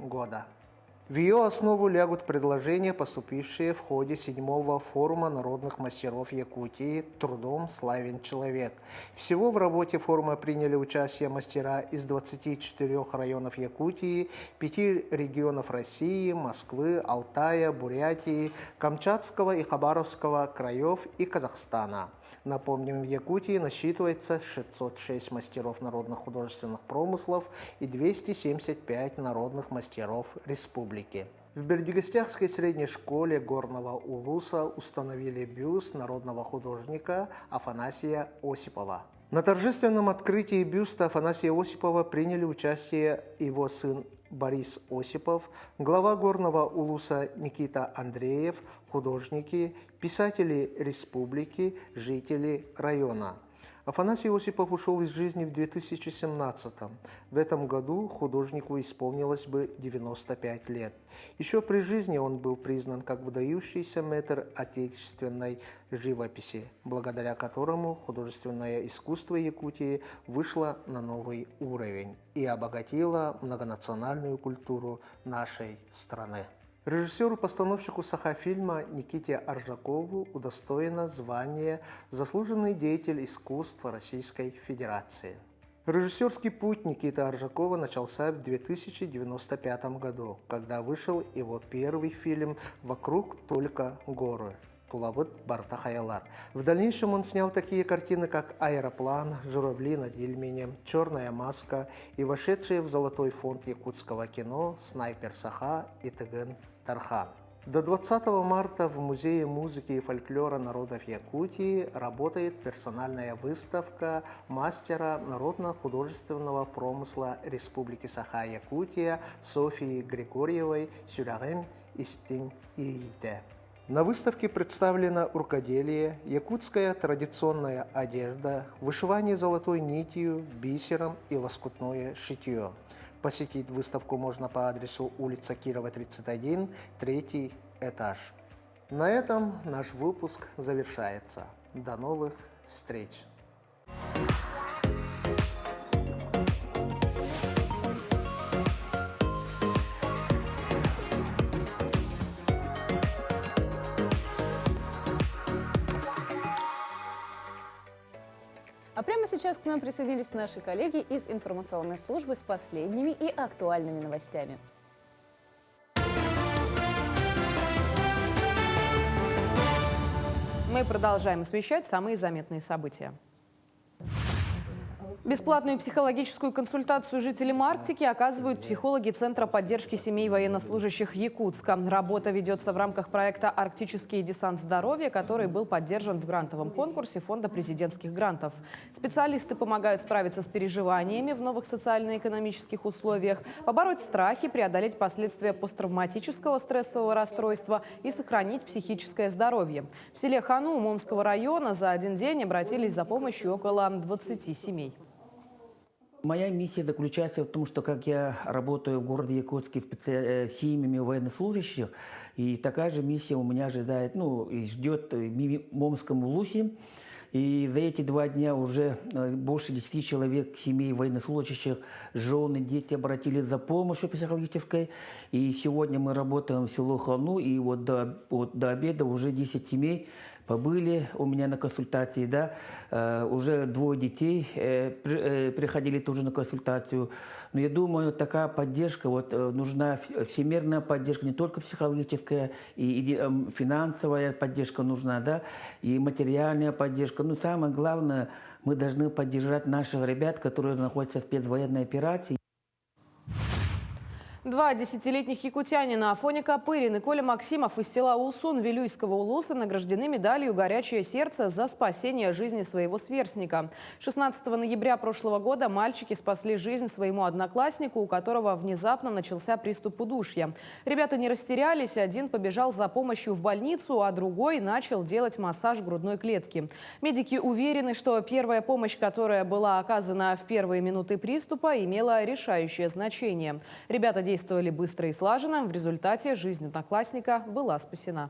года. В ее основу лягут предложения, поступившие в ходе 7-го форума народных мастеров Якутии «Трудом славен человек». Всего в работе форума приняли участие мастера из 24 районов Якутии, 5 регионов России, Москвы, Алтая, Бурятии, Камчатского и Хабаровского краев и Казахстана. Напомним, в Якутии насчитывается 606 мастеров народных художественных промыслов и 275 народных мастеров республики. В Бердигостяхской средней школе Горного Улуса установили бюст народного художника Афанасия Осипова. На торжественном открытии бюста Афанасия Осипова приняли участие его сын Борис Осипов, глава Горного Улуса Никита Андреев, художники, писатели республики, жители района. Афанасий Осипов ушел из жизни в 2017-м. В этом году художнику исполнилось бы 95 лет. Еще при жизни он был признан как выдающийся мэтр отечественной живописи, благодаря которому художественное искусство Якутии вышло на новый уровень и обогатило многонациональную культуру нашей страны. Режиссеру-постановщику Сахафильма Никите Аржакову удостоено звание «Заслуженный деятель искусства Российской Федерации». Режиссерский путь Никиты Аржакова начался в 2095 году, когда вышел его первый фильм «Вокруг только горы» «Тулабыт Барта Хаялар». В дальнейшем он снял такие картины, как «Аэроплан», «Журавли над Ильменем», «Черная маска» и вошедшие в золотой фонд якутского кино «Снайпер Саха» и «Тыгын Тархан». До 20 марта в Музее музыки и фольклора народов Якутии работает персональная выставка мастера народно-художественного промысла Республики Саха-Якутия Софии Григорьевой «Сюрагым Истин Иите». На выставке представлено рукоделие, якутская традиционная одежда, вышивание золотой нитью, бисером и лоскутное шитье. Посетить выставку можно по адресу улица Кирова, 31, 3 этаж. На этом наш выпуск завершается. До новых встреч! А прямо сейчас к нам присоединились наши коллеги из информационной службы с последними и актуальными новостями. Мы продолжаем освещать самые заметные события. Бесплатную психологическую консультацию жителям Арктики оказывают психологи Центра поддержки семей военнослужащих Якутска. Работа ведется в рамках проекта «Арктический десант здоровья», который был поддержан в грантовом конкурсе Фонда президентских грантов. Специалисты помогают справиться с переживаниями в новых социально-экономических условиях, побороть страхи, преодолеть последствия посттравматического стрессового расстройства и сохранить психическое здоровье. В селе Хану Умомского района за один день обратились за помощью около 20 семей. Моя миссия заключается в том, что как я работаю в городе Якутске с семьями военнослужащих, и такая же миссия у меня ожидает, и ждет в Момском Улусе. И за эти 2 дня уже больше 10 человек семей военнослужащих, жены, дети обратились за помощью психологической. И сегодня мы работаем в село Хану, и вот до обеда уже 10 семей побыли у меня на консультации, да, уже 2 детей приходили тоже на консультацию. Но я думаю, такая поддержка, вот нужна всемирная поддержка, не только психологическая, и финансовая поддержка нужна, да, и материальная поддержка. Но самое главное, мы должны поддержать наших ребят, которые находятся в спецвоенной операции. 2 десятилетних якутянина Афоня Копырин и Коля Максимов из села Усун Вилюйского Улуса награждены медалью «Горячее сердце» за спасение жизни своего сверстника. 16 ноября прошлого года мальчики спасли жизнь своему однокласснику, у которого внезапно начался приступ удушья. Ребята не растерялись, один побежал за помощью в больницу, а другой начал делать массаж грудной клетки. Медики уверены, что первая помощь, которая была оказана в первые минуты приступа, имела решающее значение. Ребята действовали быстро и слаженно. В результате жизнь одноклассника была спасена.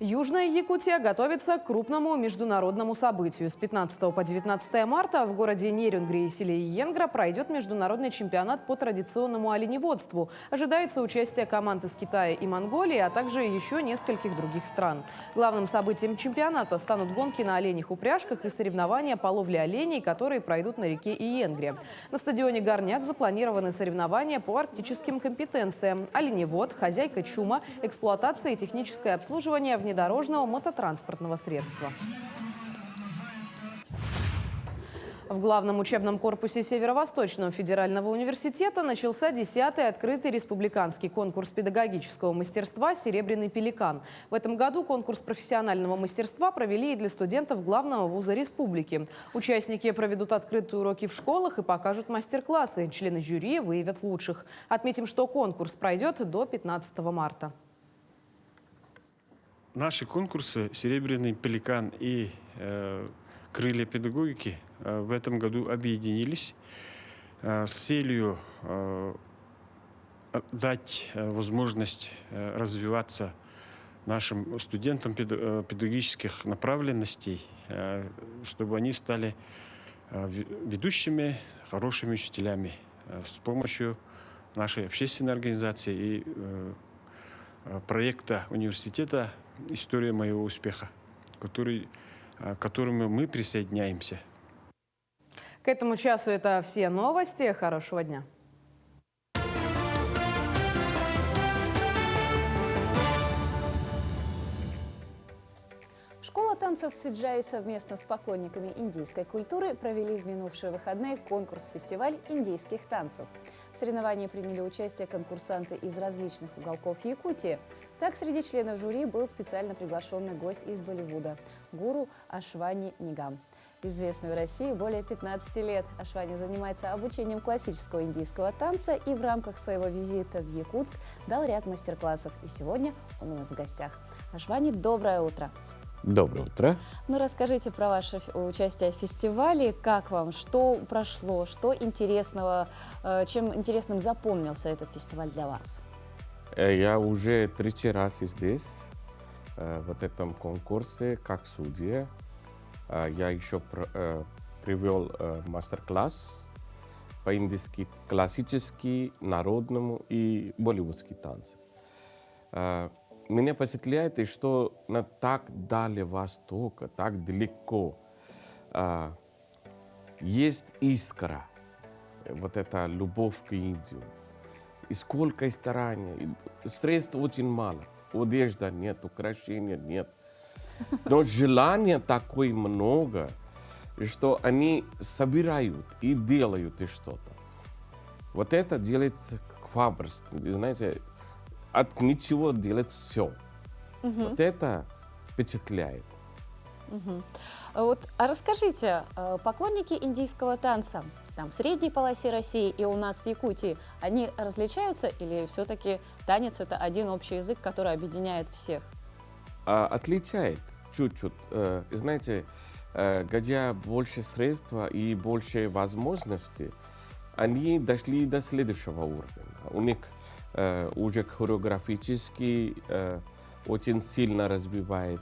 Южная Якутия готовится к крупному международному событию. С 15 по 19 марта в городе Нерюнгри и селе Йенгра пройдет международный чемпионат по традиционному оленеводству. Ожидается участие команд из Китая и Монголии, а также еще нескольких других стран. Главным событием чемпионата станут гонки на оленях упряжках и соревнования по ловле оленей, которые пройдут на реке Йенгре. На стадионе «Горняк» запланированы соревнования по арктическим компетенциям: оленевод, хозяйка чума, эксплуатация и техническое обслуживание внедорожного мототранспортного средства. В главном учебном корпусе Северо-Восточного федерального университета начался 10-й открытый республиканский конкурс педагогического мастерства «Серебряный пеликан». В этом году конкурс профессионального мастерства провели и для студентов главного вуза республики. Участники проведут открытые уроки в школах и покажут мастер-классы. Члены жюри выявят лучших. Отметим, что конкурс пройдет до 15 марта. Наши конкурсы «Серебряный пеликан» и «Крылья педагогики» в этом году объединились с целью дать возможность развиваться нашим студентам педагогических направленностей, чтобы они стали ведущими, хорошими учителями с помощью нашей общественной организации и проекта университета «История моего успеха», к которому мы присоединяемся. К этому часу это все новости. Хорошего дня. Школа танцев Сиджай совместно с поклонниками индийской культуры провели в минувшие выходные конкурс-фестиваль индийских танцев. В соревновании приняли участие конкурсанты из различных уголков Якутии. Так, среди членов жюри был специально приглашенный гость из Болливуда – гуру Ашвани Нигам. Известный в России более 15 лет. Ашвани занимается обучением классического индийского танца и в рамках своего визита в Якутск дал ряд мастер-классов. И сегодня он у нас в гостях. Ашвани, доброе утро! Доброе утро. Ну, расскажите про ваше участие в фестивале. Как вам? Что прошло? Что интересного? Чем интересным запомнился этот фестиваль для вас? Я уже 3 раза здесь, в этом конкурсе, как судья. Я еще привел мастер-класс по индийски классический, народному и болливудский танцы. Меня впечатляет, что на так Дальнем Востоке, так далеко, есть искра, вот эта любовь к Индии. И сколько стараний, средств очень мало, одежды нет, украшений нет. Но желания такое много, что они собирают и делают что-то. Вот это делается храбрость, знаете, от ничего делать все. Вот это впечатляет. А расскажите, поклонники индийского танца там, в средней полосе России и у нас в Якутии, они различаются или все-таки танец – это один общий язык, который объединяет всех? Отличает чуть-чуть. Знаете, где больше средств и больше возможностей, они дошли до следующего уровня. У них уже хореографически очень сильно развивает,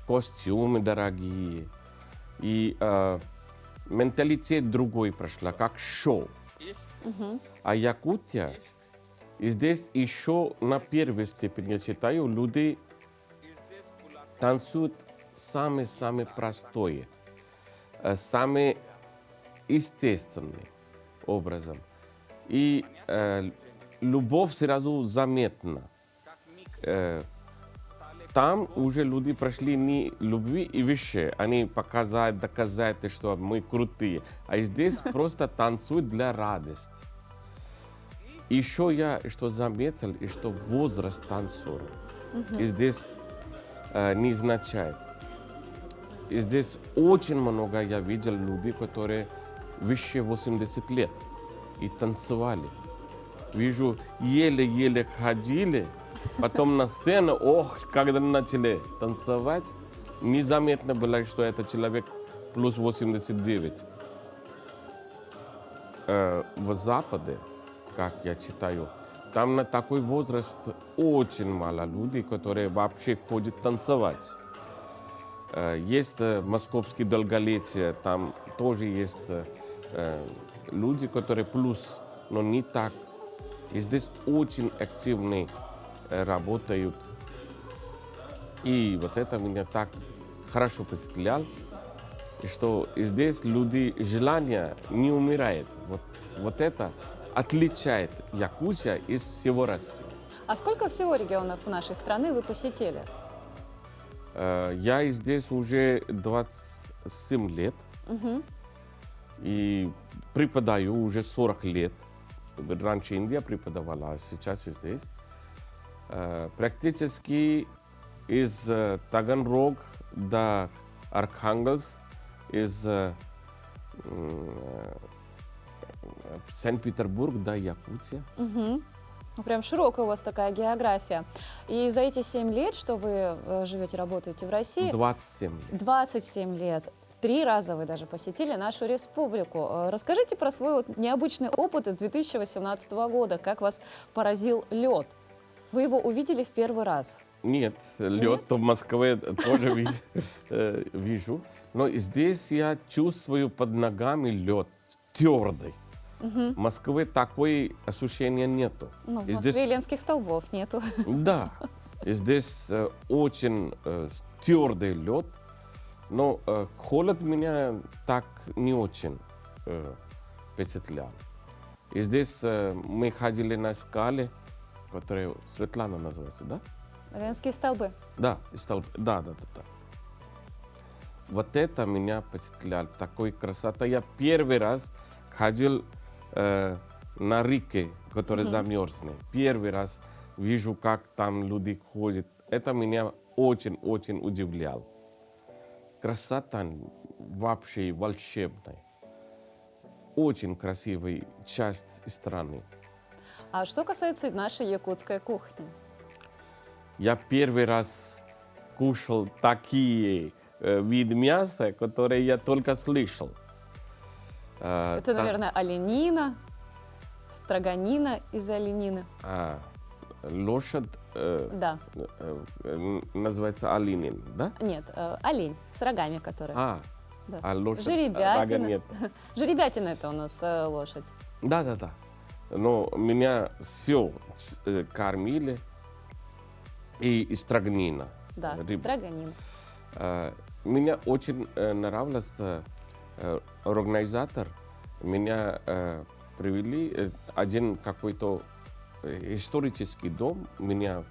костюмы дорогие, и менталитет другой прошла, как шоу. А Якутия, здесь еще на первой степени, я считаю, люди танцуют самый простой, самый естественный образом. И любовь сразу заметна. Там уже люди прошли не любви и вещи, они показать, доказать, что мы крутые. А здесь просто танцуют для радости. Еще я что заметил, и что возраст танцора. И здесь не означает. И здесь очень много я видел людей, которые выше 80 лет и танцевали. Вижу, еле-еле ходили, потом на сцену, когда начали танцевать, незаметно было, что это человек плюс 89. В Западе, как я читаю, там на такой возраст очень мало людей, которые вообще ходят танцевать. Есть московские долголетия, там тоже есть люди, которые плюс, но не так. И здесь очень активные работают. И вот это меня так хорошо впечатляло, что здесь люди желание не умирает. Вот это отличает Якутия из всего России. А сколько всего регионов нашей страны вы посетили? Я здесь уже 27 лет. И преподаю уже 40 лет. Раньше Индия преподавала, а сейчас здесь. Практически из Таганрог до Архангельск, из Санкт-Петербург до Якутия. Ну, прям широкая у вас такая география. И за эти 7 лет, что вы живете, работаете в России... 27 лет. 27 лет. 3 раза вы даже посетили нашу республику. Расскажите про свой необычный опыт из 2018 года. Как вас поразил лед? Вы его увидели в первый раз? Нет, лед в Москве тоже вижу. Но здесь я чувствую под ногами лед твердый. В Москве такое ощущение нету. Ну, в Москве ленских столбов нету. Да, здесь очень твердый лед. Но холод меня так не очень впечатлял. И здесь мы ходили на скале, которая Светлана называется, да? Ленские столбы. Да, столбы. Да. Вот это меня впечатляло, такой красота. Я первый раз ходил на реке, которая замерзла. Первый раз вижу, как там люди ходят. Это меня очень-очень удивляло. Красота вообще волшебная. Очень красивая часть страны. А что касается нашей якутской кухни? Я первый раз кушал такие виды мяса, которые я только слышал. Это, наверное, оленина, строганина из оленины. Лошадь да. Называется оленин, да? Нет, олень с рогами, который. Да. А лошадь жеребятина. рога нет. Жеребятина это у нас лошадь. Да. Но меня все кормили. И строганина. Да, строганина. Мне очень нравился организатор. Меня привели один какой-то исторический дом. Меня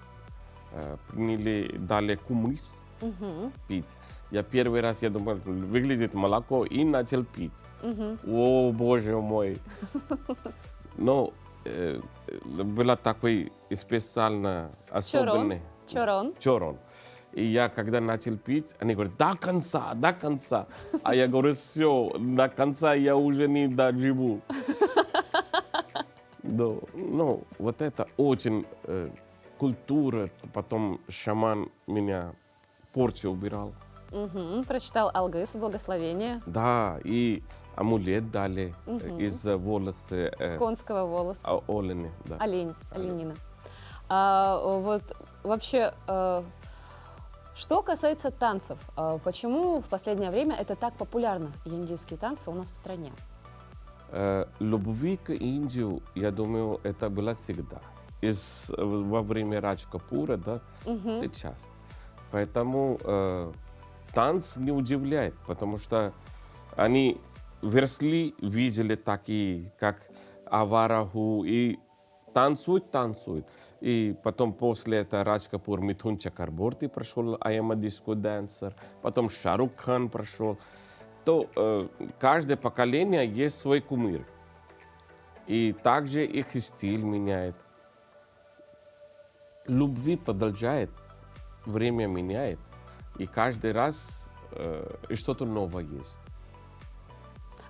приняли, дали кумыс пить. Я первый раз, я думал, выглядит молоко, и начал пить. О, боже мой! Но было такой специально особенный. Чорон. И я, когда начал пить, они говорят, до конца. А я говорю, все, до конца я уже не доживу. Ну, вот это очень культура. Потом шаман меня порчу убирал. Прочитал Алгыс, благословение. Да, и амулет дали из волоса. Конского волоса. Олени, да. Оленина. Вот вообще, что касается танцев, почему в последнее время это так популярно, индийские танцы у нас в стране? Любви к Индии, я думаю, это было всегда. Во время Радж Капура, да, сейчас. Поэтому танц не удивляет, потому что они выросли, видели такие, как Авараху, и танцуют. И потом после этого Радж Капур, Митхун Чакраборти прошел I am a disco dancer, потом Шарух Хан прошел. То каждое поколение есть свой кумир. И также их стиль меняет. Любви продолжает, время меняет, и каждый раз что-то новое есть.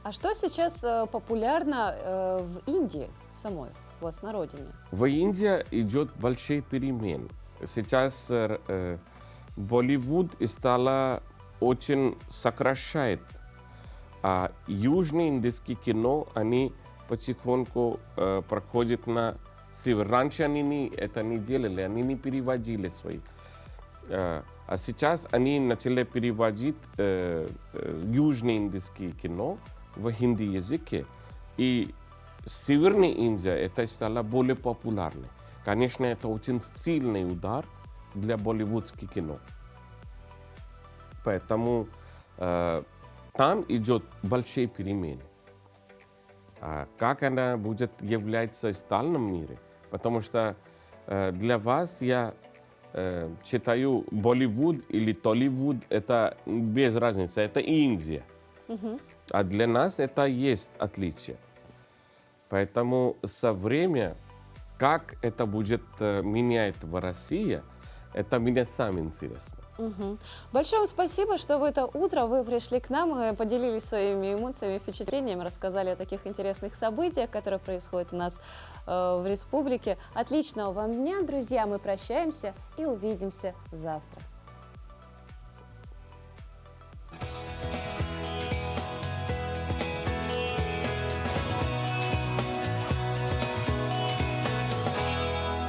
А что сейчас популярно в Индии самой, у вас на родине? В Индии идет большие перемены. Сейчас Болливуд стало очень сокращает, а южноиндийское кино, они потихоньку проходят на север. Раньше они это не делали, они не переводили свои. А сейчас они начали переводить южноиндийское кино в хинди языке. И Северная Индия это стало более популярной. Конечно, это очень сильный удар для болливудского кино. Поэтому там идет большие перемены. А как она будет являться в остальном мире? Потому что для вас я читаю Болливуд или Толливуд, это без разницы, это Индия. А для нас это есть отличие. Поэтому со временем, как это будет менять в России, это мне самое интересно. Большое вам спасибо, что в это утро вы пришли к нам и поделились своими эмоциями, впечатлениями, рассказали о таких интересных событиях, которые происходят у нас в республике. Отличного вам дня, друзья, мы прощаемся и увидимся завтра.